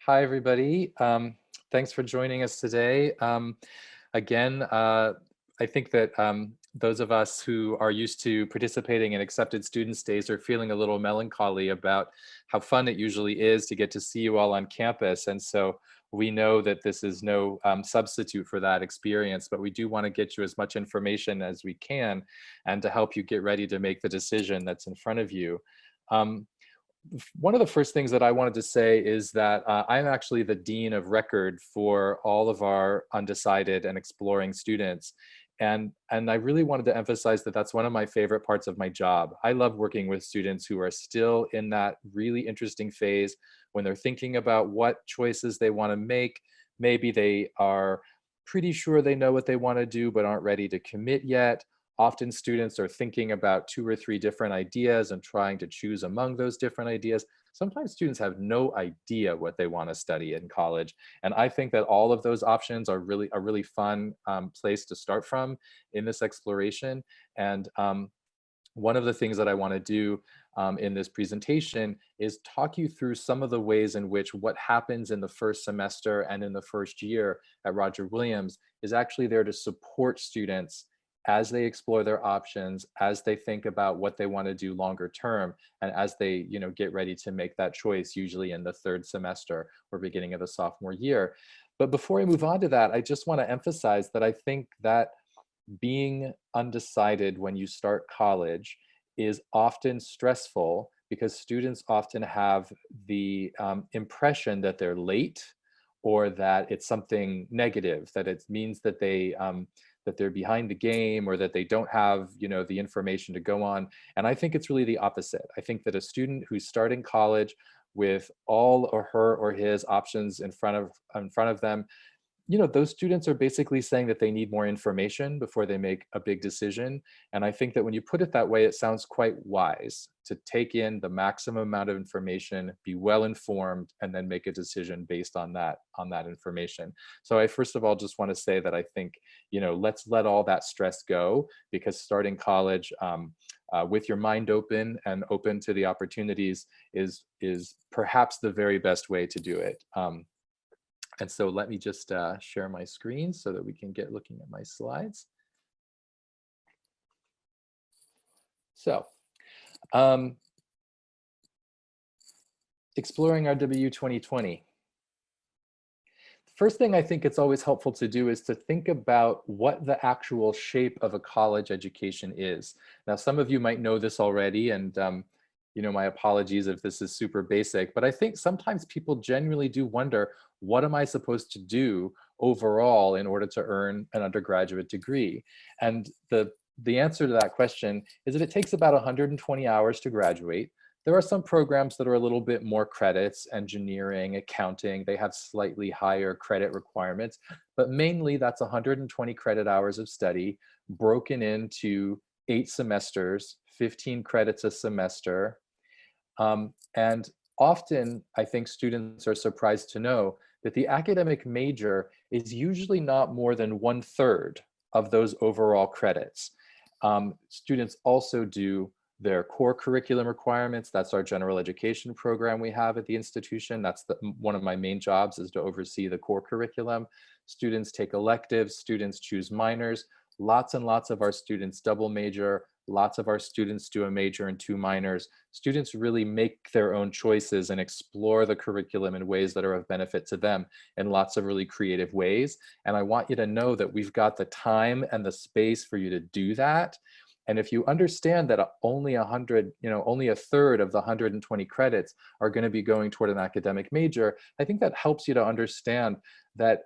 Hi, everybody. Thanks for joining us today. Again, I think that those of us who are used to participating in accepted students days are feeling a little melancholy about how fun it usually is to get to see you all on campus. And so we know that this is no substitute for that experience, but we do want to get you as much information as we can and to help you get ready to make the decision that's in front of you. Um, one of the first things that I wanted to say is that I'm actually the Dean of Record for all of our undecided and exploring students. And I really wanted to emphasize that that's one of my favorite parts of my job. I love working with students who are still in that really interesting phase when they're thinking about what choices they want to make. Maybe they are pretty sure they know what they want to do, but aren't ready to commit yet. Often students are thinking about 2 or 3 different ideas and trying to choose among those different ideas. Sometimes students have no idea what they want to study in college. And I think that all of those options are really a really fun place to start from in this exploration. And one of the things that I want to do in this presentation is talk you through some of the ways in which what happens in the first semester and in the first year at Roger Williams is actually there to support students as they explore their options, as they think about what they want to do longer term, and as they get ready to make that choice, usually in the 3rd semester or beginning of the sophomore year. But before I move on to that, I just want to emphasize that I think that being undecided when you start college is often stressful because students often have the impression that they're late or that it's something negative, that it means that they're behind the game or that they don't have the information to go on. And I think it's really the opposite. I think that a student who's starting college with all or her or his options in front of them, those students are basically saying that they need more information before they make a big decision. And I think that when you put it that way, it sounds quite wise to take in the maximum amount of information, be well informed, and then make a decision based on that information. So I first of all just want to say that I think, let's let all that stress go, because starting college with your mind open and open to the opportunities is perhaps the very best way to do it. And so let me just share my screen so that we can get looking at my slides. So exploring RW 2020. First thing I think it's always helpful to do is to think about what the actual shape of a college education is. Now, some of you might know this already, and my apologies if this is super basic, but I think sometimes people genuinely do wonder, what am I supposed to do overall in order to earn an undergraduate degree? And the answer to that question is that it takes about 120 hours to graduate. There are some programs that are a little bit more credits, engineering, accounting, they have slightly higher credit requirements, but mainly that's 120 credit hours of study broken into 8 semesters, 15 credits a semester. And often, I think students are surprised to know that the academic major is usually not more than 1/3 of those overall credits. Students also do their core curriculum requirements. That's our general education program we have at the institution. That's one of my main jobs, is to oversee the core curriculum. Students take electives, students choose minors. Lots and lots of our students double major. Lots of our students do a major and 2 minors. Students really make their own choices and explore the curriculum in ways that are of benefit to them in lots of really creative ways. And I want you to know that we've got the time and the space for you to do that. And if you understand that only 1/3 of the 120 credits are going to be going toward an academic major, I think that helps you to understand that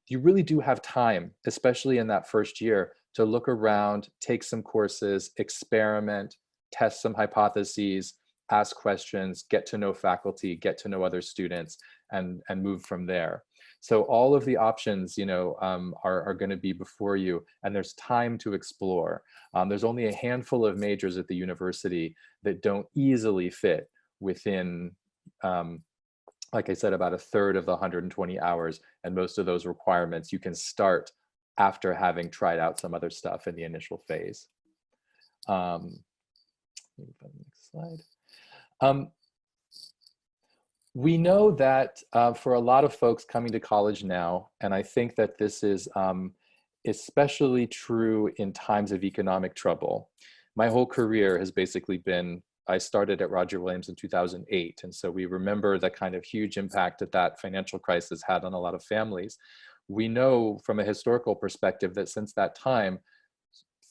you really do have time, especially in that first year, to look around, take some courses, experiment, test some hypotheses, ask questions, get to know faculty, get to know other students, and move from there. So all of the options, are going to be before you, and there's time to explore. There's only a handful of majors at the university that don't easily fit within, like I said, about 1/3 of the 120 hours, and most of those requirements you can start after having tried out some other stuff in the initial phase. Next slide. We know that for a lot of folks coming to college now, and I think that this is especially true in times of economic trouble. My whole career has basically been, I started at Roger Williams in 2008. And so we remember the kind of huge impact that that financial crisis had on a lot of families. We know from a historical perspective that since that time,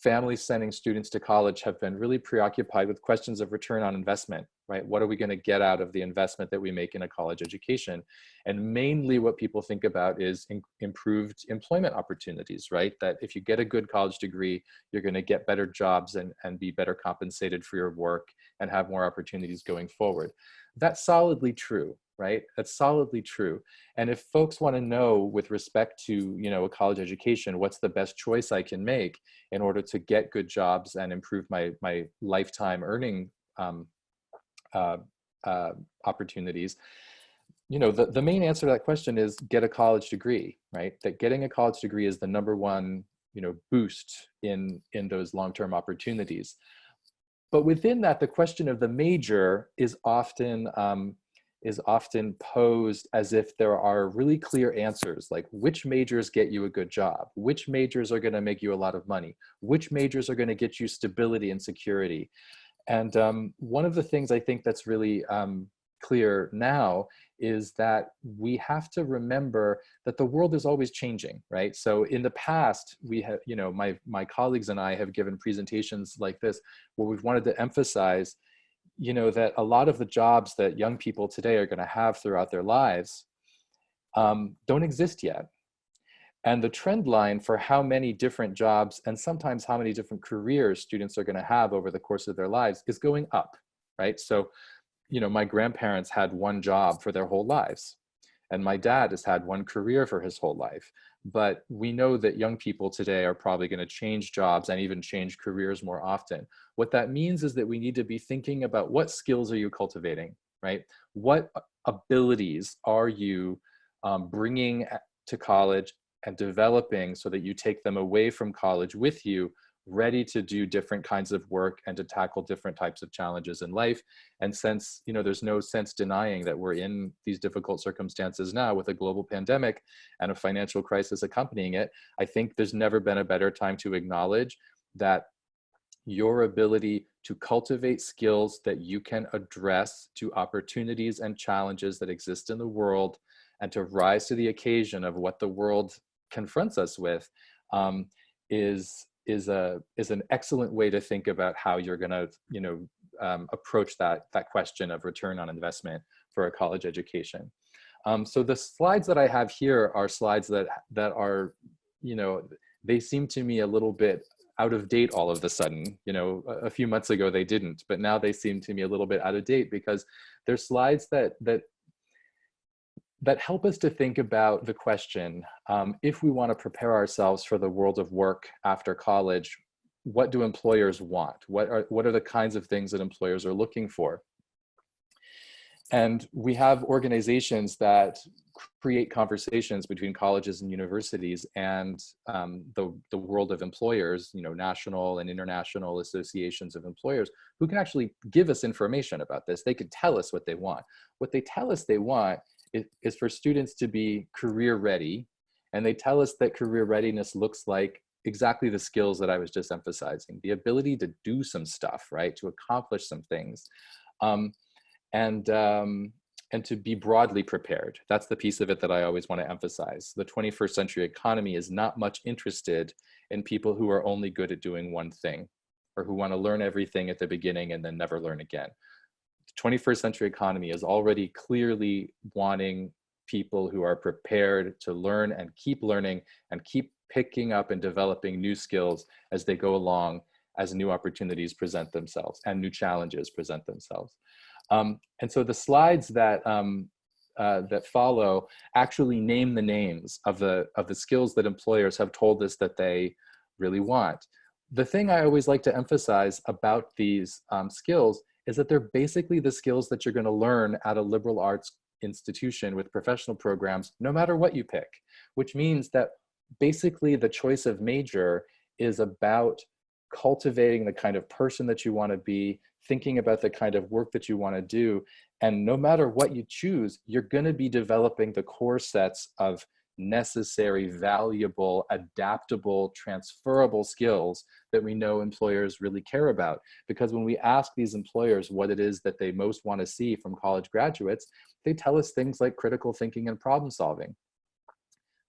families sending students to college have been really preoccupied with questions of return on investment, right? What are we going to get out of the investment that we make in a college education? And mainly what people think about is improved employment opportunities, right? That if you get a good college degree, you're going to get better jobs and be better compensated for your work and have more opportunities going forward. That's solidly true, right? That's solidly true. And if folks want to know with respect to, a college education, what's the best choice I can make in order to get good jobs and improve my lifetime earning opportunities, the main answer to that question is get a college degree, right? That getting a college degree is the number one, boost in those long-term opportunities. But within that, the question of the major is often posed as if there are really clear answers, like which majors get you a good job, which majors are going to make you a lot of money, which majors are going to get you stability and security. And one of the things I think that's really clear now is that we have to remember that the world is always changing, right? So in the past, we have, my colleagues and I have given presentations like this where we've wanted to emphasize that a lot of the jobs that young people today are going to have throughout their lives don't exist yet. And the trend line for how many different jobs and sometimes how many different careers students are going to have over the course of their lives is going up, right? So, my grandparents had one job for their whole lives, and my dad has had one career for his whole life. But we know that young people today are probably going to change jobs and even change careers more often. What that means is that we need to be thinking about what skills are you cultivating, right? What abilities are you bringing to college and developing so that you take them away from college with you, ready to do different kinds of work and to tackle different types of challenges in life. And since, there's no sense denying that we're in these difficult circumstances now with a global pandemic and a financial crisis accompanying it, I think there's never been a better time to acknowledge that your ability to cultivate skills that you can address to opportunities and challenges that exist in the world and to rise to the occasion of what the world confronts us with is an excellent way to think about how you're going to approach that question of return on investment for a college education. So the slides that I have here are slides that are they seem to me a little bit out of date all of a sudden. A few months ago they didn't, but now they seem to me a little bit out of date because they're slides that help us to think about the question, if we want to prepare ourselves for the world of work after college, what do employers want? What are the kinds of things that employers are looking for? And we have organizations that create conversations between colleges and universities and the world of employers, national and international associations of employers who can actually give us information about this. They could tell us what they want. What they tell us they want is for students to be career ready. And they tell us that career readiness looks like exactly the skills that I was just emphasizing, the ability to do some stuff, right? To accomplish some things. And to be broadly prepared. That's the piece of it that I always want to emphasize. The 21st century economy is not much interested in people who are only good at doing one thing or who want to learn everything at the beginning and then never learn again. The 21st century economy is already clearly wanting people who are prepared to learn and keep learning and keep picking up and developing new skills as they go along, as new opportunities present themselves and new challenges present themselves. And so the slides that that follow actually name the names of the skills that employers have told us that they really want. The thing I always like to emphasize about these skills is that they're basically the skills that you're going to learn at a liberal arts institution with professional programs, no matter what you pick, which means that basically the choice of major is about cultivating the kind of person that you want to be, thinking about the kind of work that you want to do. And no matter what you choose, you're going to be developing the core sets of necessary, valuable, adaptable, transferable skills that we know employers really care about. Because when we ask these employers what it is that they most want to see from college graduates, they tell us things like critical thinking and problem solving.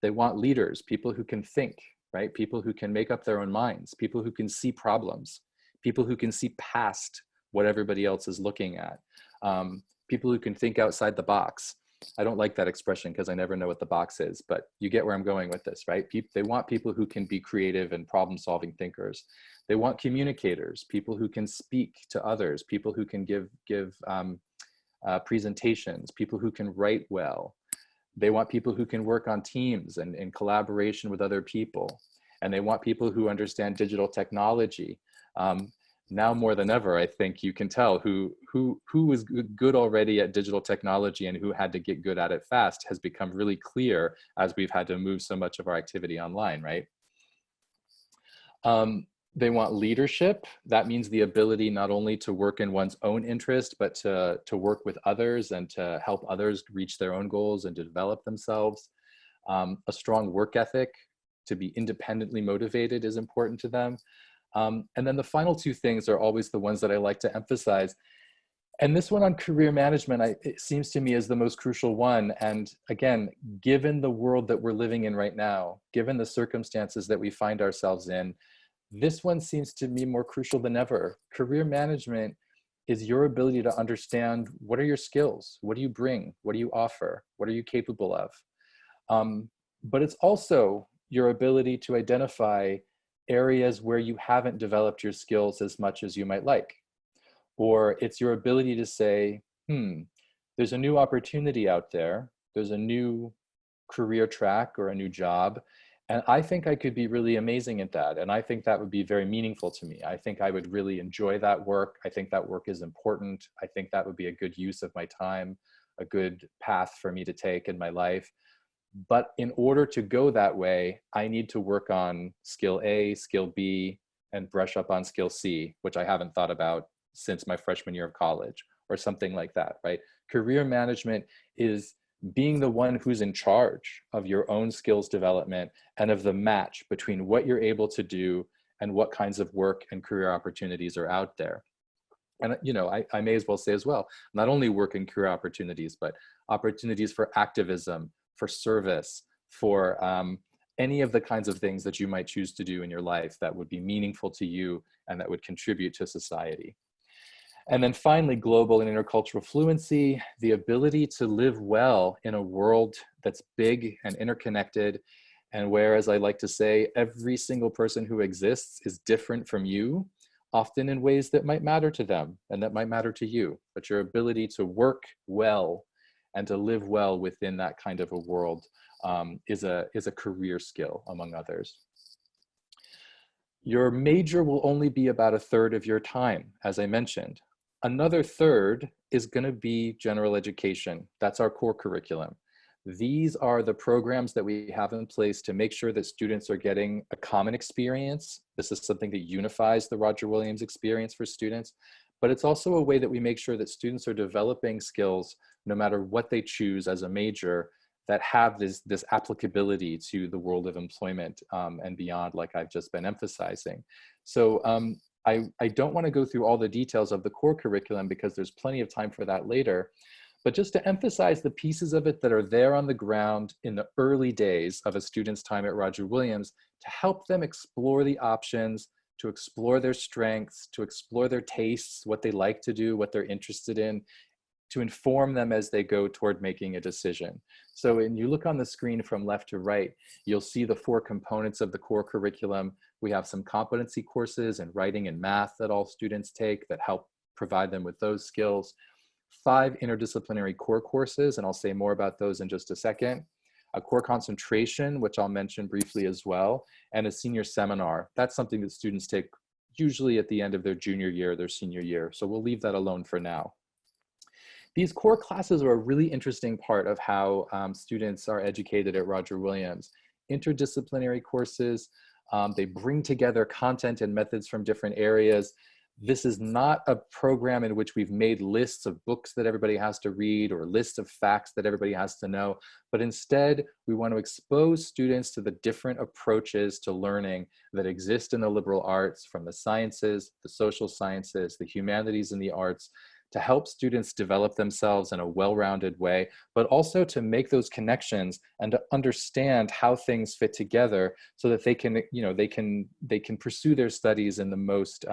They want leaders, people who can think, right? People who can make up their own minds, people who can see problems, people who can see past what everybody else is looking at, people who can think outside the box. I don't like that expression because I never know what the box is, but you get where I'm going with this, right? They want people who can be creative and problem-solving thinkers. They want communicators, people who can speak to others, people who can give presentations, people who can write well. They want people who can work on teams and in collaboration with other people. And they want people who understand digital technology. Now more than ever, I think you can tell who was good already at digital technology and who had to get good at it fast has become really clear as we've had to move so much of our activity online, right? They want leadership. That means the ability not only to work in one's own interest, but to work with others and to help others reach their own goals and to develop themselves. A strong work ethic, to be independently motivated is important to them. And then the final two things are always the ones that I like to emphasize. And this one on career management, it seems to me is the most crucial one. And again, given the world that we're living in right now, given the circumstances that we find ourselves in, this one seems to me more crucial than ever. Career management is your ability to understand what are your skills, what do you bring, what do you offer, what are you capable of? But it's also your ability to identify areas where you haven't developed your skills as much as you might like. Or it's your ability to say, there's a new opportunity out there, there's a new career track or a new job, and I think I could be really amazing at that. And I think that would be very meaningful to me. I think I would really enjoy that work. I think that work is important. I think that would be a good use of my time, a good path for me to take in my life. But in order to go that way, I need to work on skill A, skill B, and brush up on skill C, which I haven't thought about since my freshman year of college or something like that, right? Career management is being the one who's in charge of your own skills development and of the match between what you're able to do and what kinds of work and career opportunities are out there. And I may as well say as well, not only work and career opportunities, but opportunities for activism, for service, for any of the kinds of things that you might choose to do in your life that would be meaningful to you and that would contribute to society. And then finally, global and intercultural fluency, the ability to live well in a world that's big and interconnected, and where, as I like to say, every single person who exists is different from you, often in ways that might matter to them and that might matter to you. But your ability to work well and to live well within that kind of a world is a career skill, among others. Your major will only be about a third of your time, as I mentioned. Another third is going to be general education. That's our core curriculum. These are the programs that we have in place to make sure that students are getting a common experience. This is something that unifies the Roger Williams experience for students, but it's also a way that we make sure that students are developing skills, no matter what they choose as a major, that have this applicability to the world of employment and beyond, like I've just been emphasizing. So I don't want to go through all the details of the core curriculum because there's plenty of time for that later, but just to emphasize the pieces of it that are there on the ground in the early days of a student's time at Roger Williams to help them explore the options, to explore their strengths, to explore their tastes, what they like to do, what they're interested in, to inform them as they go toward making a decision. So when you look on the screen from left to right, you'll see the 4 components of the core curriculum. We have some competency courses in writing and math that all students take that help provide them with those skills. 5 interdisciplinary core courses, and I'll say more about those in just a second. A core concentration, which I'll mention briefly as well, and a senior seminar. That's something that students take usually at the end of their junior year, their senior year. So we'll leave that alone for now. These core classes are a really interesting part of how students are educated at Roger Williams. Interdisciplinary courses, they bring together content and methods from different areas. This is not a program in which we've made lists of books that everybody has to read or lists of facts that everybody has to know, but instead we want to expose students to the different approaches to learning that exist in the liberal arts, from the sciences, the social sciences, the humanities, and the arts, to help students develop themselves in a well-rounded way, but also to make those connections and to understand how things fit together so that they can, they can pursue their studies in the most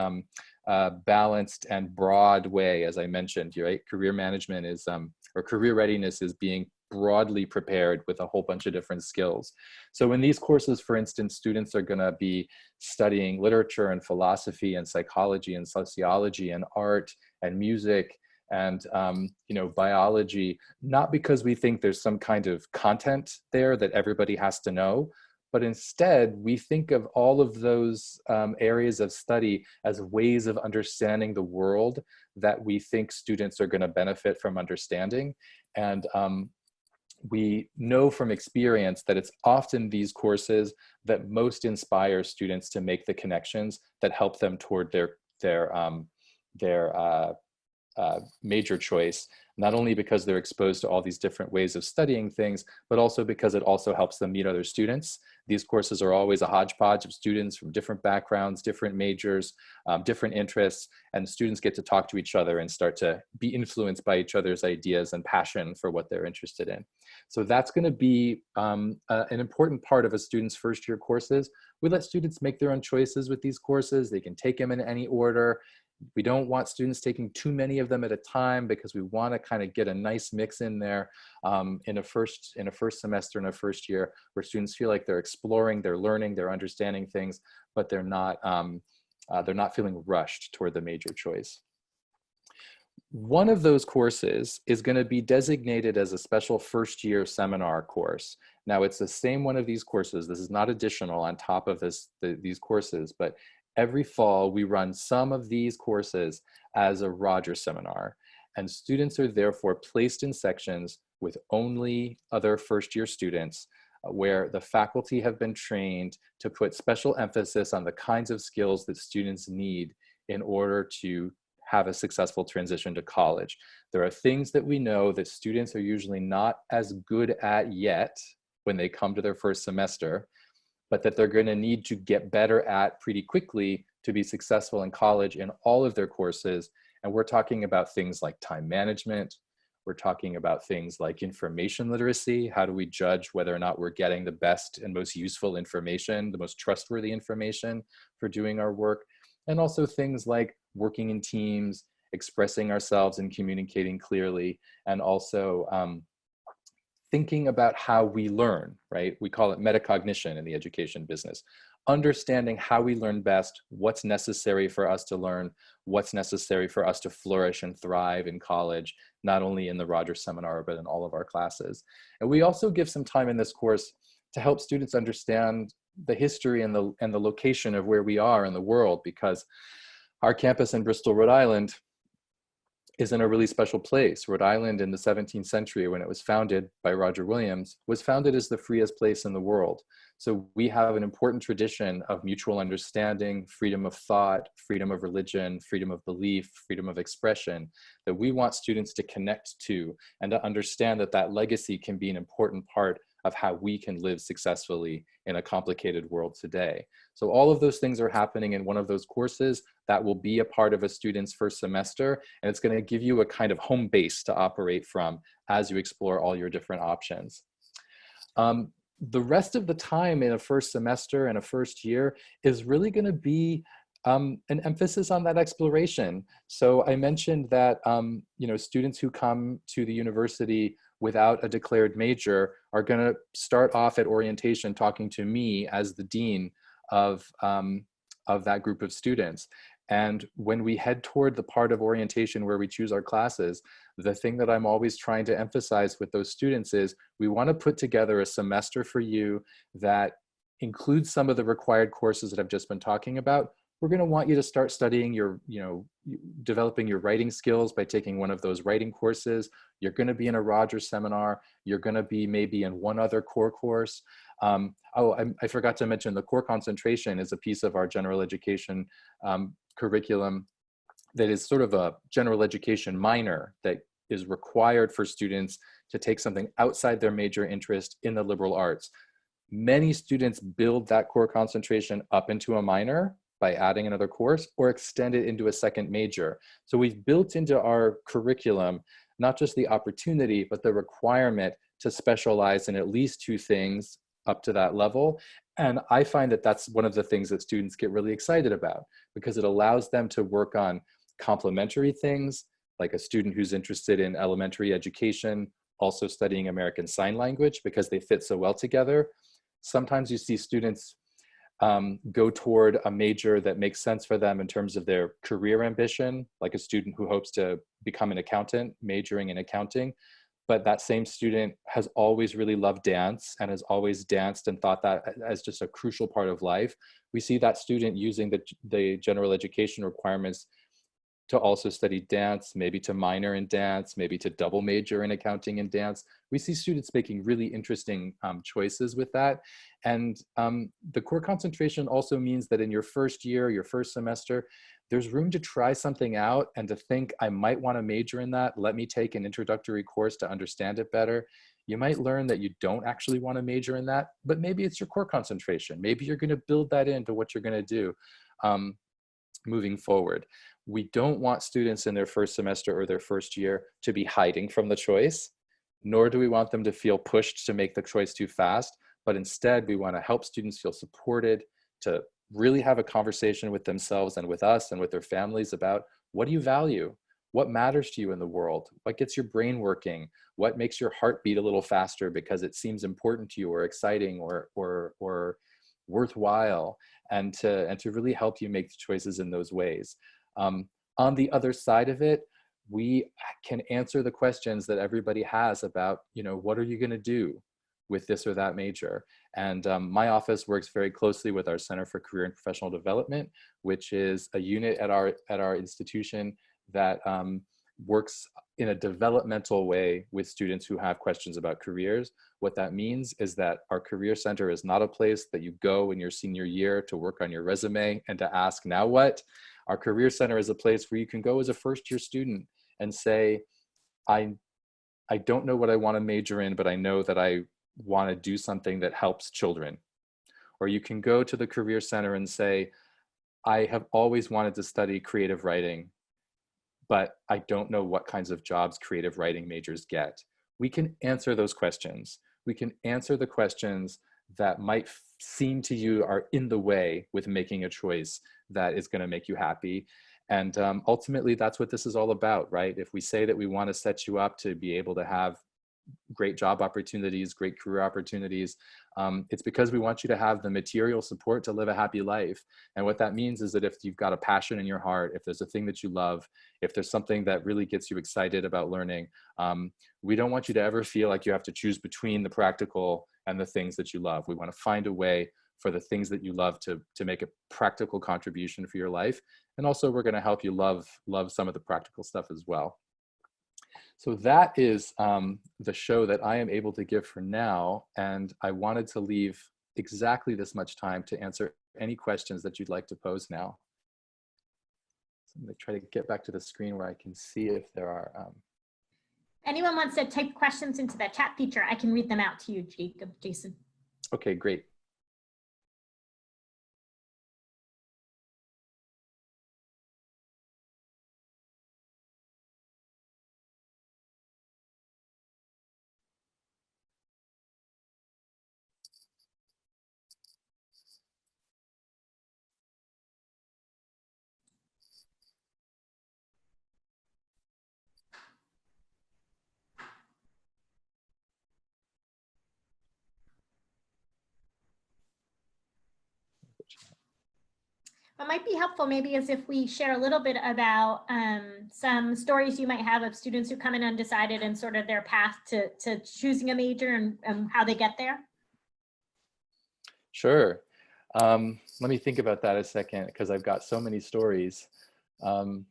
balanced and broad way. As I mentioned, right? Career management is, or career readiness is being broadly prepared with a whole bunch of different skills. So in these courses, for instance, students are going to be studying literature and philosophy and psychology and sociology and art and music and biology, not because we think there's some kind of content there that everybody has to know, but instead we think of all of those areas of study as ways of understanding the world that we think students are going to benefit from understanding. And we know from experience that it's often these courses that most inspire students to make the connections that help them toward their major choice, not only because they're exposed to all these different ways of studying things, but also because it also helps them meet other students. These courses are always a hodgepodge of students from different backgrounds, different majors, different interests, and students get to talk to each other and start to be influenced by each other's ideas and passion for what they're interested in. So that's going to be an important part of a student's first year courses. We let students make their own choices with these courses. They can take them in any order. We don't want students taking too many of them at a time because we want to kind of get a nice mix in there in a first semester, in a first year, where students feel like they're exploring, they're learning, they're understanding things, but they're not feeling rushed toward the major choice. One of those courses is going to be designated as a special first year seminar course. Now it's the same one of these courses. This is not additional on top of these courses, but every fall we run some of these courses as a R GER seminar. And students are therefore placed in sections with only other first year students where the faculty have been trained to put special emphasis on the kinds of skills that students need in order to have a successful transition to college. There are things that we know that students are usually not as good at yet when they come to their first semester, but that they're going to need to get better at pretty quickly to be successful in college in all of their courses. And we're talking about things like time management. We're talking about things like information literacy. How do we judge whether or not we're getting the best and most useful information, the most trustworthy information for doing our work? And also things like working in teams, expressing ourselves and communicating clearly, and also thinking about how we learn, right? We call it metacognition in the education business. Understanding how we learn best, what's necessary for us to learn, what's necessary for us to flourish and thrive in college, not only in the R GER seminar, but in all of our classes. And we also give some time in this course to help students understand the history and the location of where we are in the world, because our campus in Bristol, Rhode Island, is in a really special place. Rhode Island in the 17th century, when it was founded by Roger Williams, was founded as the freest place in the world. So we have an important tradition of mutual understanding, freedom of thought, freedom of religion, freedom of belief, freedom of expression, that we want students to connect to and to understand that that legacy can be an important part of how we can live successfully in a complicated world today. So all of those things are happening in one of those courses that will be a part of a student's first semester, and it's going to give you a kind of home base to operate from as you explore all your different options. The rest of the time in a first semester and a first year is really going to be an emphasis on that exploration. So I mentioned that students who come to the university without a declared major are going to start off at orientation talking to me as the dean of that group of students. And when we head toward the part of orientation where we choose our classes, the thing that I'm always trying to emphasize with those students is we want to put together a semester for you that includes some of the required courses that I've just been talking about. We're going to want you to start studying developing your writing skills by taking one of those writing courses. You're going to be in a R GER seminar. You're going to be maybe in one other core course. I forgot to mention the core concentration is a piece of our general education curriculum that is sort of a general education minor that is required for students to take something outside their major interest in the liberal arts. Many students build that core concentration up into a minor by adding another course or extend it into a second major. So we've built into our curriculum not just the opportunity, but the requirement to specialize in at least 2 things up to that level. And I find that that's one of the things that students get really excited about, because it allows them to work on complementary things, like a student who's interested in elementary education, also studying American Sign Language because they fit so well together. Sometimes you see students go toward a major that makes sense for them in terms of their career ambition, like a student who hopes to become an accountant, majoring in accounting. But that same student has always really loved dance and has always danced and thought that as just a crucial part of life. We see that student using the general education requirements to also study dance, maybe to minor in dance, maybe to double major in accounting and dance. We see students making really interesting choices with that. And the core concentration also means that in your first year, your first semester, there's room to try something out and to think, I might want to major in that. Let me take an introductory course to understand it better. You might learn that you don't actually want to major in that, but maybe it's your core concentration. Maybe you're going to build that into what you're going to do moving forward. We don't want students in their first semester or their first year to be hiding from the choice, nor do we want them to feel pushed to make the choice too fast, but instead we want to help students feel supported to really have a conversation with themselves and with us and with their families about, what do you value? What matters to you in the world? What gets your brain working? What makes your heart beat a little faster because it seems important to you or exciting or worthwhile, and to really help you make the choices in those ways. On the other side of it, we can answer the questions that everybody has about, what are you going to do with this or that major? And my office works very closely with our Center for Career and Professional Development, which is a unit at our institution that works in a developmental way with students who have questions about careers. What that means is that our Career Center is not a place that you go in your senior year to work on your resume and to ask, now what? Our Career Center is a place where you can go as a first-year student and say, I don't know what I want to major in, but I know that I want to do something that helps children. Or you can go to the Career Center and say, I have always wanted to study creative writing, but I don't know what kinds of jobs creative writing majors get. We can answer those questions. We can answer the questions that might seem to you are in the way with making a choice that is going to make you happy. And ultimately, that's what this is all about, right? If we say that we want to set you up to be able to have great job opportunities, great career opportunities, it's because we want you to have the material support to live a happy life. And what that means is that if you've got a passion in your heart, if there's a thing that you love, if there's something that really gets you excited about learning, we don't want you to ever feel like you have to choose between the practical and the things that you love. We want to find a way for the things that you love to make a practical contribution for your life. And also we're going to help you love some of the practical stuff as well. So that is the show that I am able to give for now. And I wanted to leave exactly this much time to answer any questions that you'd like to pose now. So I'm going to try to get back to the screen where I can see if there are. Anyone wants to type questions into the chat feature, I can read them out to you, Jason. Okay, great. What might be helpful maybe is if we share a little bit about some stories you might have of students who come in undecided and sort of their path to choosing a major and how they get there. Sure. Let me think about that a second, because I've got so many stories. I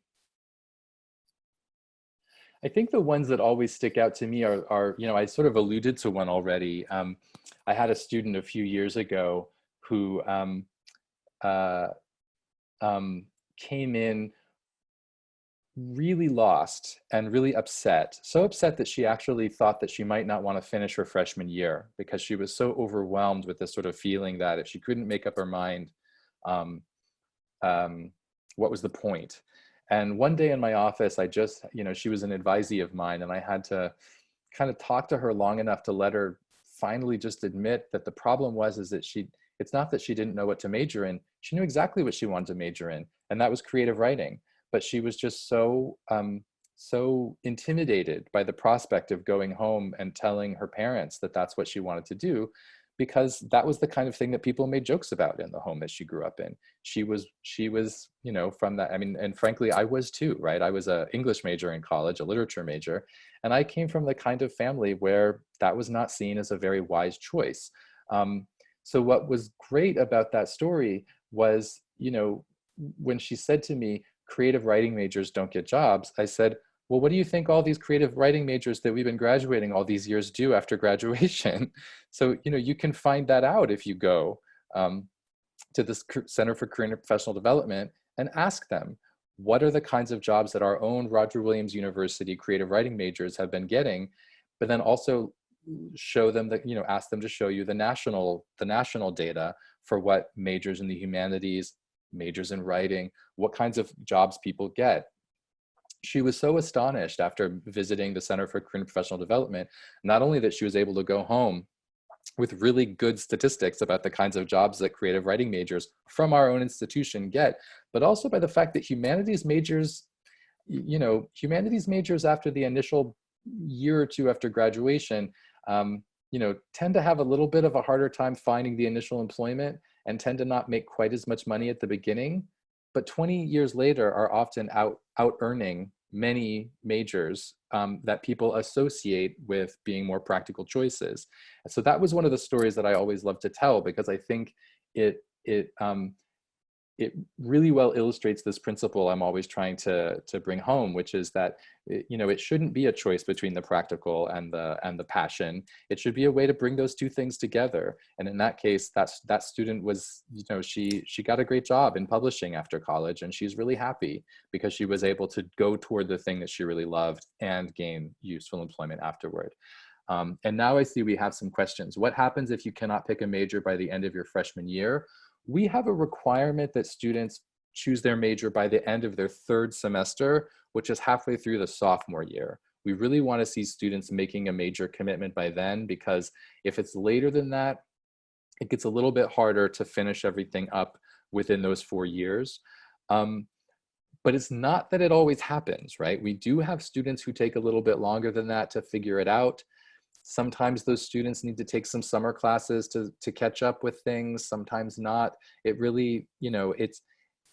think the ones that always stick out to me are I sort of alluded to one already. I had a student a few years ago who came in really lost and really upset, so upset that she actually thought that she might not want to finish her freshman year because she was so overwhelmed with this sort of feeling that if she couldn't make up her mind, um, um, what was the point? And one day in my office, I just, she was an advisee of mine, and I had to kind of talk to her long enough to let her finally just admit that the problem was is that it's not that she didn't know what to major in. She knew exactly what she wanted to major in, and that was creative writing. But she was just so intimidated by the prospect of going home and telling her parents that that's what she wanted to do, because that was the kind of thing that people made jokes about in the home that she grew up in. She was, from that. I mean, and frankly, I was too, right? I was an English major in college, a literature major, and I came from the kind of family where that was not seen as a very wise choice. So what was great about that story was, when she said to me, creative writing majors don't get jobs, I said, well, what do you think all these creative writing majors that we've been graduating all these years do after graduation? So, you can find that out if you go to this Center for Career and Professional Development and ask them, what are the kinds of jobs that our own Roger Williams University creative writing majors have been getting? But then also show them that, ask them to show you the national data for what majors in the humanities, majors in writing, what kinds of jobs people get. She was so astonished after visiting the Center for Career and Professional Development, not only that she was able to go home with really good statistics about the kinds of jobs that creative writing majors from our own institution get, but also by the fact that humanities majors, humanities majors after the initial year or two after graduation, tend to have a little bit of a harder time finding the initial employment and tend to not make quite as much money at the beginning, but 20 years later are often out earning many majors that people associate with being more practical choices. And so that was one of the stories that I always love to tell, because I think it really well illustrates this principle I'm always trying to bring home, which is that it shouldn't be a choice between the practical and the passion. It should be a way to bring those two things together. And in that case, that student was, she got a great job in publishing after college, and she's really happy because she was able to go toward the thing that she really loved and gain useful employment afterward. And now I see we have some questions. What happens if you cannot pick a major by the end of your freshman year? We have a requirement that students choose their major by the end of their third semester, which is halfway through the sophomore year. We really want to see students making a major commitment by then, because if it's later than that, it gets a little bit harder to finish everything up within those 4 years. But it's not that it always happens, right? We do have students who take a little bit longer than that to figure it out. Sometimes those students need to take some summer classes to catch up with things, sometimes not. It really,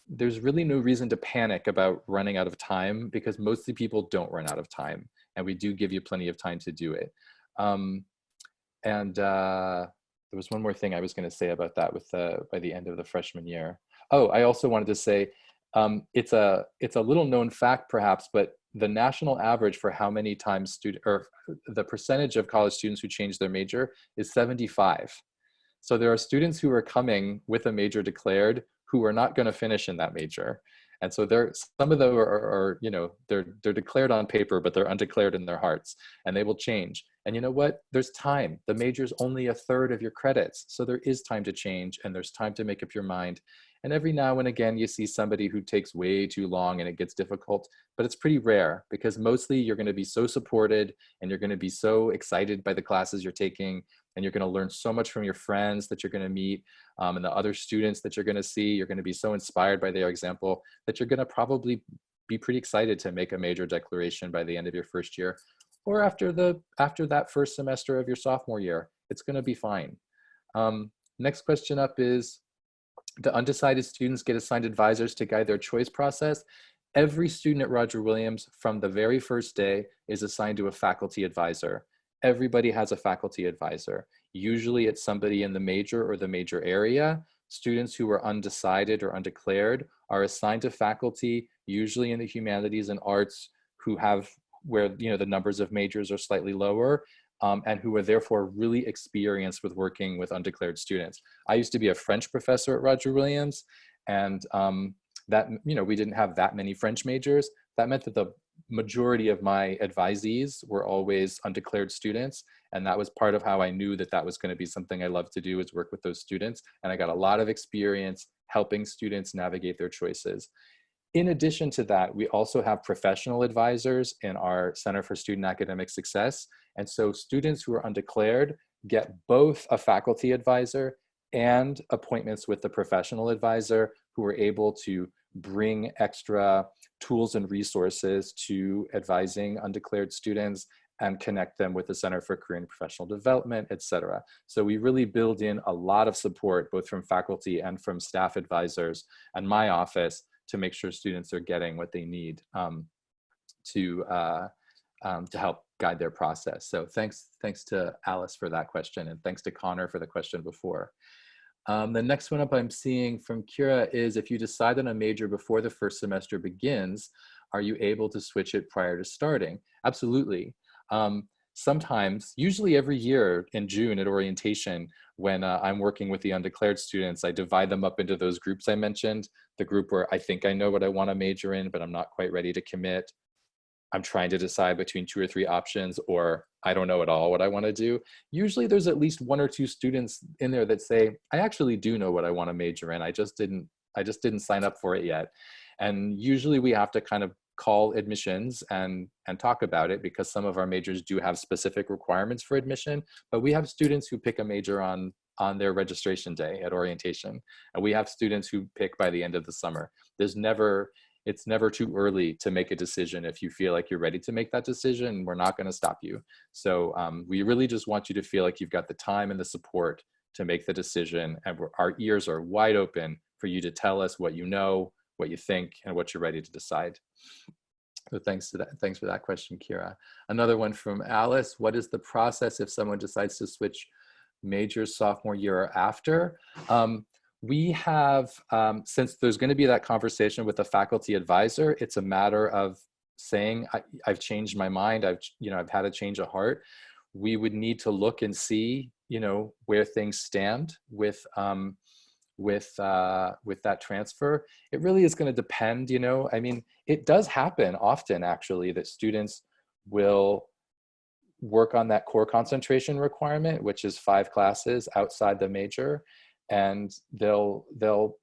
there's really no reason to panic about running out of time, because mostly people don't run out of time, and we do give you plenty of time to do it. There was one more thing I was going to say about that with by the end of the freshman year. Oh, I also wanted to say, it's a little known fact perhaps, but the national average for how many times the percentage of college students who change their major is 75. So there are students who are coming with a major declared who are not going to finish in that major. And so some of them are they're declared on paper, but they're undeclared in their hearts, and they will change. And you know what? There's time. The major is only a third of your credits. So there is time to change, and there's time to make up your mind. And every now and again, you see somebody who takes way too long and it gets difficult, but it's pretty rare, because mostly you're going to be so supported and you're going to be so excited by the classes you're taking, and you're going to learn so much from your friends that you're going to meet, and the other students that you're going to see. You're going to be so inspired by their example that you're going to probably be pretty excited to make a major declaration by the end of your first year, or after that first semester of your sophomore year. It's going to be fine. Next question up is, do undecided students get assigned advisors to guide their choice process? Every student at Roger Williams from the very first day is assigned to a faculty advisor. Everybody has a faculty advisor. Usually it's somebody in the major or the major area. Students who are undecided or undeclared are assigned to faculty, usually in the humanities and arts, where the numbers of majors are slightly lower. And who are therefore really experienced with working with undeclared students. I used to be a French professor at Roger Williams, and we didn't have that many French majors. that meant that the majority of my advisees were always undeclared students. And that was part of how I knew that that was going to be something I loved to do, is work with those students. And I got a lot of experience helping students navigate their choices. In addition to that, we also have professional advisors in our Center for Student Academic Success. And so students who are undeclared get both a faculty advisor and appointments with the professional advisor, who are able to bring extra tools and resources to advising undeclared students and connect them with the Center for Career and Professional Development, et cetera. So we really build in a lot of support, both from faculty and from staff advisors and my office, to make sure students are getting what they need to help guide their process. So thanks to Alice for that question, and thanks to Connor for the question before. The next one up I'm seeing from Kira is, if you decide on a major before the first semester begins, are you able to switch it prior to starting? Absolutely. Sometimes, usually every year in June at orientation, when I'm working with the undeclared students, I divide them up into those groups I mentioned. The group where I think I know what I want to major in, but I'm not quite ready to commit. I'm trying to decide between 2 or 3 options, or I don't know at all what I want to do. Usually there's at least 1 or 2 students in there that say, I actually do know what I want to major in. I just didn't sign up for it yet. And usually we have to kind of call admissions and talk about it, because some of our majors do have specific requirements for admission, but we have students who pick a major on their registration day at orientation. And we have students who pick by the end of the summer. It's never too early to make a decision. If you feel like you're ready to make that decision, we're not going to stop you. So we really just want you to feel like you've got the time and the support to make the decision. And our ears are wide open for you to tell us what you know, what you think, and what you're ready to decide. So thanks for that question, Kira. Another one from Alice. What is the process if someone decides to switch majors sophomore year or after? We have, since there's going to be that conversation with the faculty advisor, it's a matter of saying, I've changed my mind. I've had a change of heart. We would need to look and see, where things stand with that transfer. It really is going to depend, I mean, it does happen often actually that students will work on that core concentration requirement, which is 5 classes outside the major. And they'll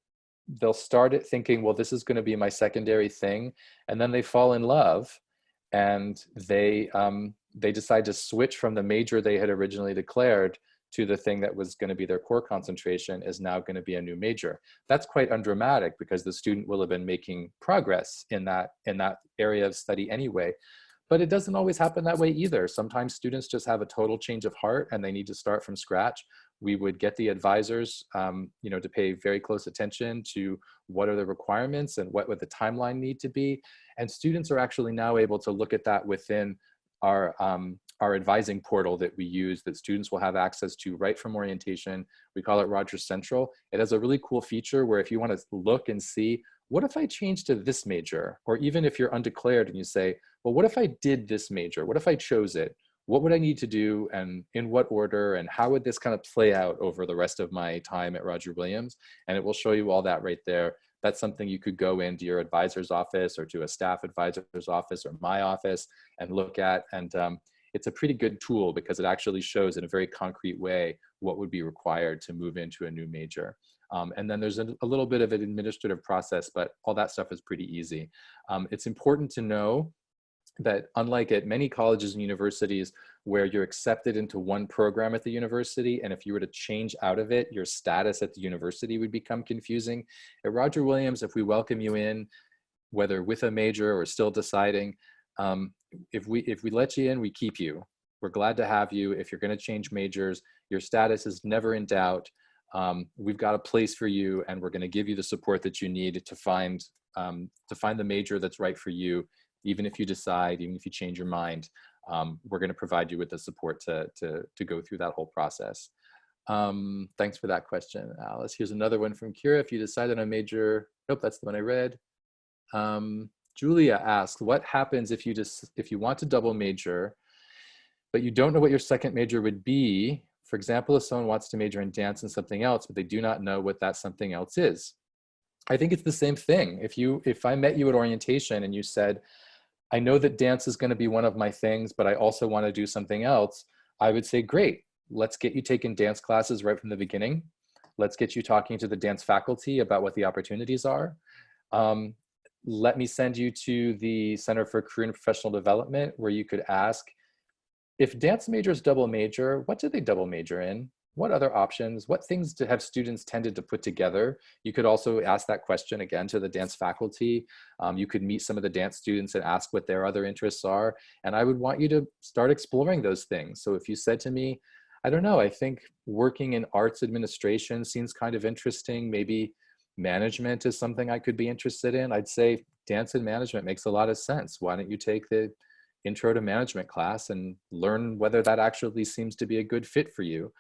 start it thinking, well, this is going to be my secondary thing. And then they fall in love and they decide to switch from the major they had originally declared to the thing that was going to be their core concentration is now going to be a new major. That's quite undramatic, because the student will have been making progress in that area of study anyway. But it doesn't always happen that way either. Sometimes students just have a total change of heart and they need to start from scratch. We would get the advisors, to pay very close attention to what are the requirements and what would the timeline need to be. And students are actually now able to look at that within our advising portal that we use, that students will have access to right from orientation. We call it R GER Central. It has a really cool feature where if you want to look and see, what if I change to this major? Or even if you're undeclared and you say, well, what if I did this major? What if I chose it? What would I need to do, and in what order, and how would this kind of play out over the rest of my time at Roger Williams? And it will show you all that right there. That's something you could go into your advisor's office or to a staff advisor's office or my office and look at. And it's a pretty good tool because it actually shows in a very concrete way what would be required to move into a new major. And then there's a little bit of an administrative process, but all that stuff is pretty easy. It's important to know that unlike at many colleges and universities where you're accepted into one program at the university, and if you were to change out of it, your status at the university would become confusing. At Roger Williams, if we welcome you in, whether with a major or still deciding, if we let you in, we keep you. We're glad to have you. If you're going to change majors, your status is never in doubt. We've got a place for you, and we're going to give you the support that you need to find the major that's right for you. Even if you decide, even if you change your mind, we're going to provide you with the support to go through that whole process. Thanks for that question, Alice. Here's another one from Kira. If you decide on a major, nope, that's the one I read. Julia asked, what happens if you want to double major, but you don't know what your second major would be? For example, if someone wants to major in dance and something else, but they do not know what that something else is. I think it's the same thing. If I met you at orientation and you said, I know that dance is going to be one of my things, but I also want to do something else. I would say, great, let's get you taking dance classes right from the beginning. Let's get you talking to the dance faculty about what the opportunities are. Um, Let me send you to the Center for Career and Professional Development, where you could ask, if dance majors double major, what do they double major in? What other options? What things have students tended to put together? You could also ask that question again to the dance faculty. You could meet some of the dance students and ask what their other interests are. And I would want you to start exploring those things. So if you said to me, I don't know, I think working in arts administration seems kind of interesting. Maybe management is something I could be interested in. I'd say dance and management makes a lot of sense. Why don't you take the intro to management class and learn whether that actually seems to be a good fit for you.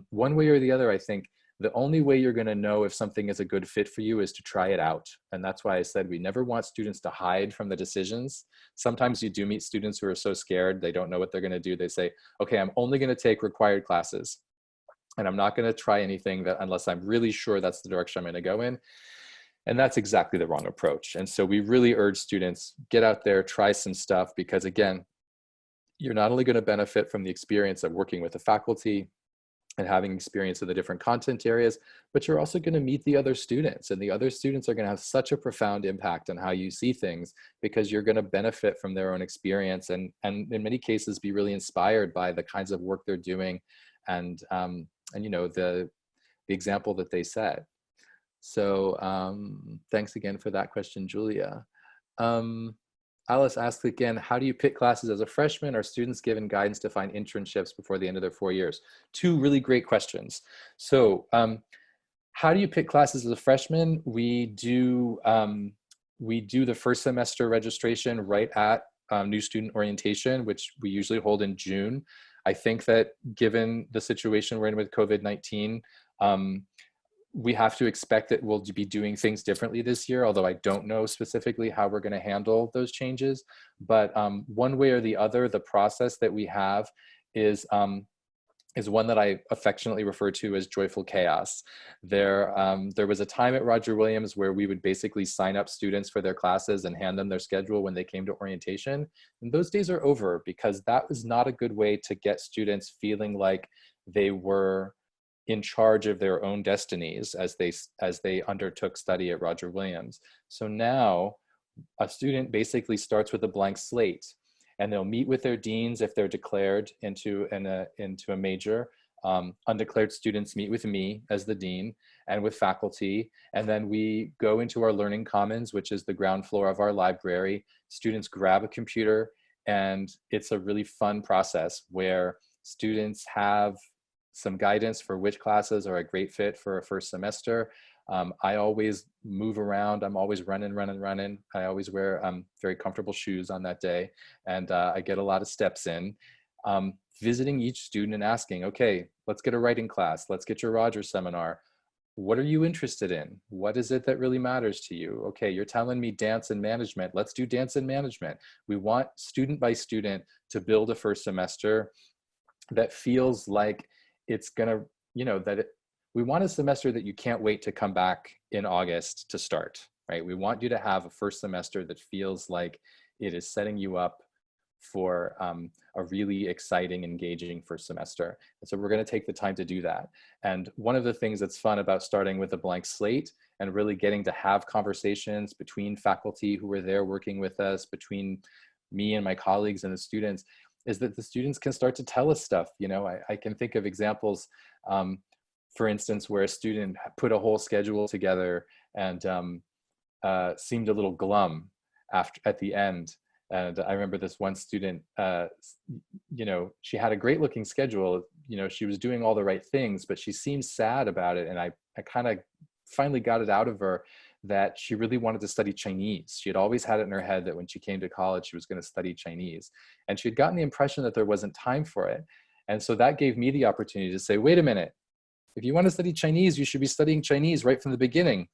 One way or the other, I think the only way you're going to know if something is a good fit for you is to try it out. And that's why I said we never want students to hide from the decisions. Sometimes you do meet students who are so scared, they don't know what they're going to do. They say, okay, I'm only going to take required classes, and I'm not going to try anything that unless I'm really sure that's the direction I'm going to go in. And that's exactly the wrong approach. And so we really urge students, get out there, try some stuff, because again, you're not only going to benefit from the experience of working with the faculty and having experience in the different content areas, but you're also going to meet the other students, and the other students are going to have such a profound impact on how you see things, because you're going to benefit from their own experience, and in many cases be really inspired by the kinds of work they're doing, and you know, the example that they set. So thanks again for that question, Julia. Alice asked again, how do you pick classes as a freshman? Are students given guidance to find internships before the end of their 4 years? Two really great questions. So how do you pick classes as a freshman? We do the first semester registration right at new student orientation, which we usually hold in June. I think that given the situation we're in with COVID-19, we have to expect that we'll be doing things differently this year, although I don't know specifically how we're going to handle those changes. But one way or the other, the process that we have is one that I affectionately refer to as joyful chaos. There was a time at Roger Williams where we would basically sign up students for their classes and hand them their schedule when they came to orientation. And those days are over, because that was not a good way to get students feeling like they were in charge of their own destinies as they undertook study at Roger Williams. So now a student basically starts with a blank slate, and they'll meet with their deans if they're declared into a major. Undeclared students meet with me as the dean and with faculty, and then we go into our learning commons, which is the ground floor of our library. Students grab a computer, and it's a really fun process where students have some guidance for which classes are a great fit for a first semester. I always move around. I'm always running. I always wear very comfortable shoes on that day, and I get a lot of steps in. Visiting each student and asking, okay, let's get a writing class. Let's get your R GER seminar. What are you interested in? What is it that really matters to you? Okay, you're telling me dance and management. Let's do dance and management. We want student by student to build a first semester that feels like it's gonna, you know, we want a semester that you can't wait to come back in August to start, right? We want you to have a first semester that feels like it is setting you up for a really exciting, engaging first semester. And so we're gonna take the time to do that. And one of the things that's fun about starting with a blank slate and really getting to have conversations between faculty who are there working with us, between me and my colleagues and the students, is that the students can start to tell us stuff. You know, I can think of examples, for instance, where a student put a whole schedule together and seemed a little glum at the end. And I remember this one student, you know, she had a great looking schedule. You know, she was doing all the right things, but she seemed sad about it. And I kind of finally got it out of her that she really wanted to study Chinese. She had always had it in her head that when she came to college, she was going to study Chinese. And she had gotten the impression that there wasn't time for it. And so that gave me the opportunity to say, wait a minute, if you want to study Chinese, you should be studying Chinese right from the beginning.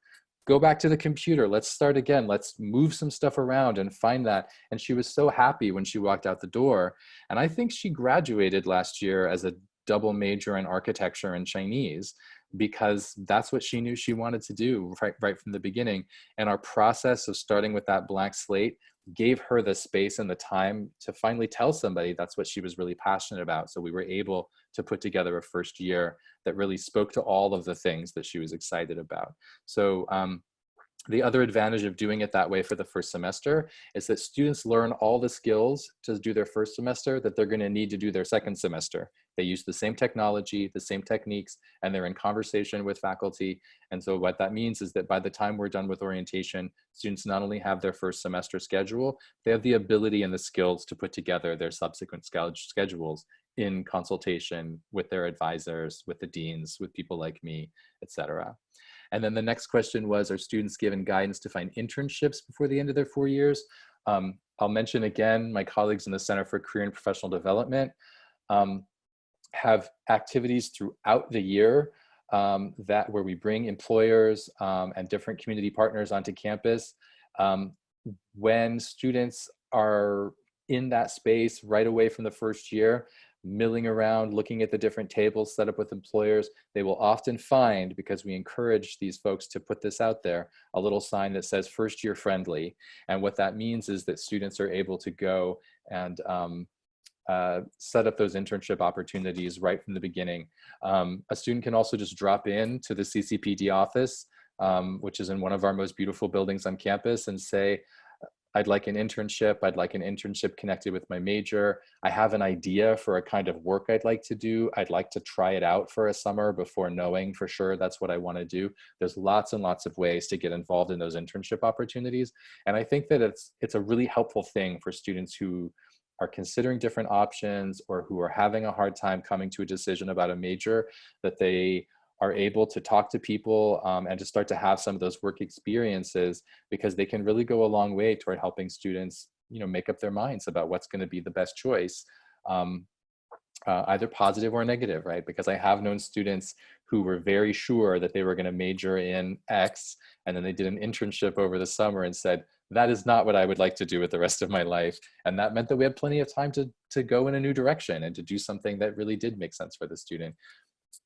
Go back to the computer. Let's start again. Let's move some stuff around and find that. And she was so happy when she walked out the door. And I think she graduated last year as a double major in architecture and Chinese, because that's what she knew she wanted to do right from the beginning. And our process of starting with that blank slate gave her the space and the time to finally tell somebody that's what she was really passionate about. So we were able to put together a first year that really spoke to all of the things that she was excited about. So the other advantage of doing it that way for the first semester is that students learn all the skills to do their first semester that they're going to need to do their second semester. They use the same technology, the same techniques, and they're in conversation with faculty. And so what that means is that by the time we're done with orientation, students not only have their first semester schedule, they have the ability and the skills to put together their subsequent schedules in consultation with their advisors, with the deans, with people like me, etc. And then the next question was, are students given guidance to find internships before the end of their 4 years? I'll mention again, my colleagues in the Center for Career and Professional Development have activities throughout the year where we bring employers and different community partners onto campus. When students are in that space right away from the first year, milling around, looking at the different tables set up with employers, they will often find, because we encourage these folks to put this out there, a little sign that says first year friendly. And what that means is that students are able to go and set up those internship opportunities right from the beginning. A student can also just drop in to the CCPD office, which is in one of our most beautiful buildings on campus, and say, I'd like an internship. I'd like an internship connected with my major. I have an idea for a kind of work I'd like to do. I'd like to try it out for a summer before knowing for sure that's what I want to do. There's lots and lots of ways to get involved in those internship opportunities. And I think that it's a really helpful thing for students who are considering different options or who are having a hard time coming to a decision about a major, that they are able to talk to people and to start to have some of those work experiences, because they can really go a long way toward helping students, make up their minds about what's going to be the best choice, either positive or negative, right? Because I have known students who were very sure that they were going to major in X, and then they did an internship over the summer and said, that is not what I would like to do with the rest of my life. And that meant that we had plenty of time to go in a new direction and to do something that really did make sense for the student.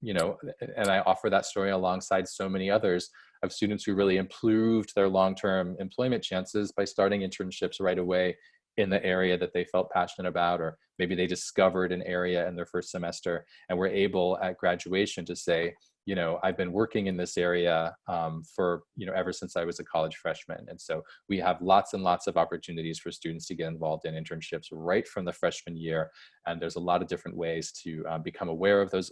And I offer that story alongside so many others of students who really improved their long-term employment chances by starting internships right away in the area that they felt passionate about, or maybe they discovered an area in their first semester and were able at graduation to say, I've been working in this area for, ever since I was a college freshman. And so we have lots and lots of opportunities for students to get involved in internships right from the freshman year. And there's a lot of different ways to become aware of those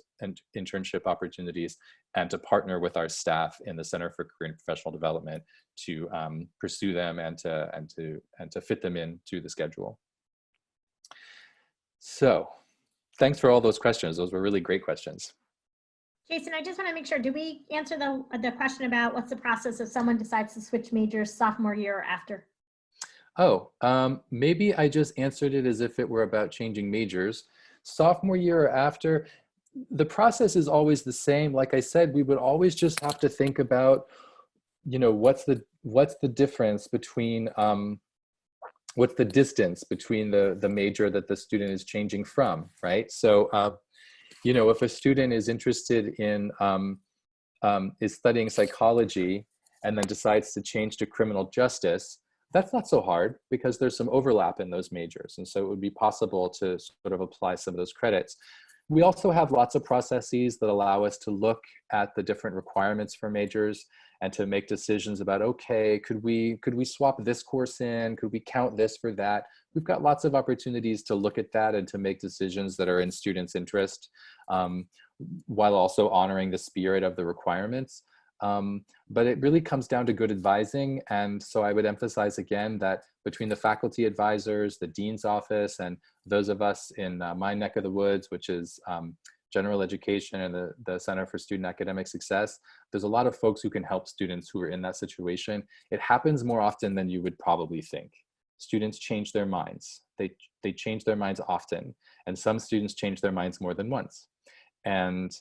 internship opportunities and to partner with our staff in the Center for Career and Professional Development to pursue them and to fit them into the schedule. So thanks for all those questions. Those were really great questions. Jason, I just want to make sure, did we answer the question about what's the process if someone decides to switch majors sophomore year or after? Oh, maybe I just answered it as if it were about changing majors. Sophomore year or after, the process is always the same. Like I said, we would always just have to think about, what's the difference between, what's the distance between the major that the student is changing from, right? So, if a student is interested in, is studying psychology and then decides to change to criminal justice, that's not so hard because there's some overlap in those majors. And so it would be possible to sort of apply some of those credits. We also have lots of processes that allow us to look at the different requirements for majors and to make decisions about, okay, could we swap this course in? Could we count this for that? We've got lots of opportunities to look at that and to make decisions that are in students' interest, while also honoring the spirit of the requirements. But it really comes down to good advising. And so I would emphasize again that between the faculty advisors, the dean's office, and those of us in my neck of the woods, which is general education and the Center for Student Academic Success, there's a lot of folks who can help students who are in that situation. It happens more often than you would probably think. Students change their minds. They change their minds often. And some students change their minds more than once. And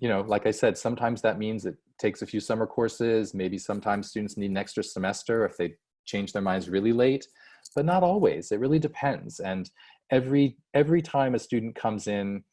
like I said, sometimes that means it takes a few summer courses. Maybe sometimes students need an extra semester if they change their minds really late, but not always. It really depends. And every time a student comes in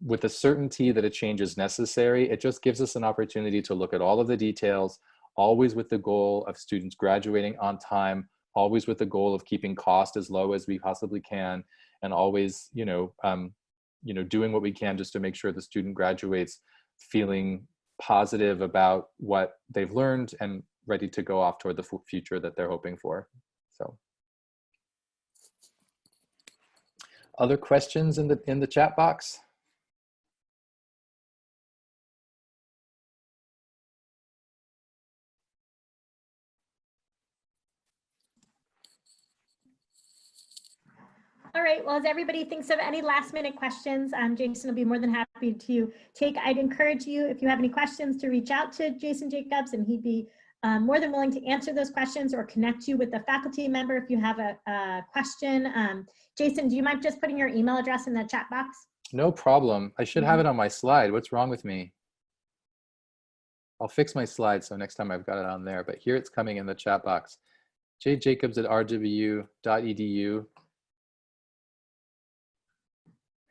with the certainty that a change is necessary, it just gives us an opportunity to look at all of the details, always with the goal of students graduating on time, always with the goal of keeping cost as low as we possibly can, and always, doing what we can just to make sure the student graduates feeling positive about what they've learned and ready to go off toward the future that they're hoping for. So, other questions in the chat box? All right, well, as everybody thinks of any last minute questions, Jason will be more than happy to take. I'd encourage you, if you have any questions, to reach out to Jason Jacobs, and he'd be more than willing to answer those questions or connect you with a faculty member if you have a question. Jason, do you mind just putting your email address in the chat box? No problem. I should have it on my slide. What's wrong with me? I'll fix my slide so next time I've got it on there, but here it's coming in the chat box. jjacobs@rwu.edu.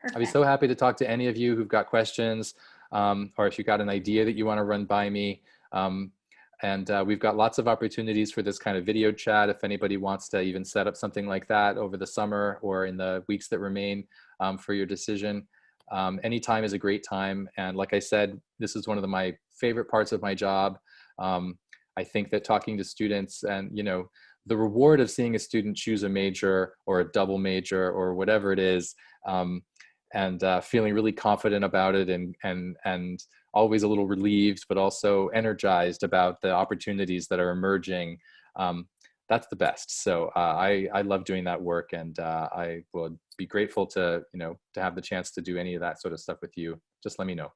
I'd be so happy to talk to any of you who've got questions, or if you've got an idea that you want to run by me. We've got lots of opportunities for this kind of video chat if anybody wants to even set up something like that over the summer or in the weeks that remain for your decision. Any time is a great time. And like I said, this is one of my favorite parts of my job. I think that talking to students and, the reward of seeing a student choose a major or a double major or whatever it is, and feeling really confident about it and always a little relieved, but also energized about the opportunities that are emerging. That's the best. So I love doing that work, and I would be grateful to, to have the chance to do any of that sort of stuff with you. Just let me know.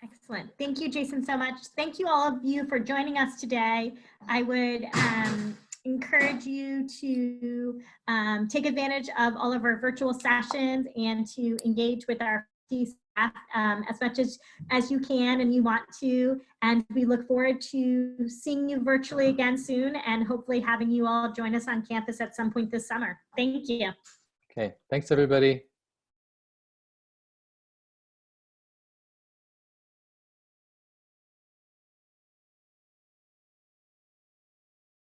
Excellent. Thank you, Jason, so much. Thank you all of you for joining us today. I would encourage you to take advantage of all of our virtual sessions and to engage with our staff as much as you can and you want to. And we look forward to seeing you virtually again soon and hopefully having you all join us on campus at some point this summer. Thank you. Okay, thanks everybody.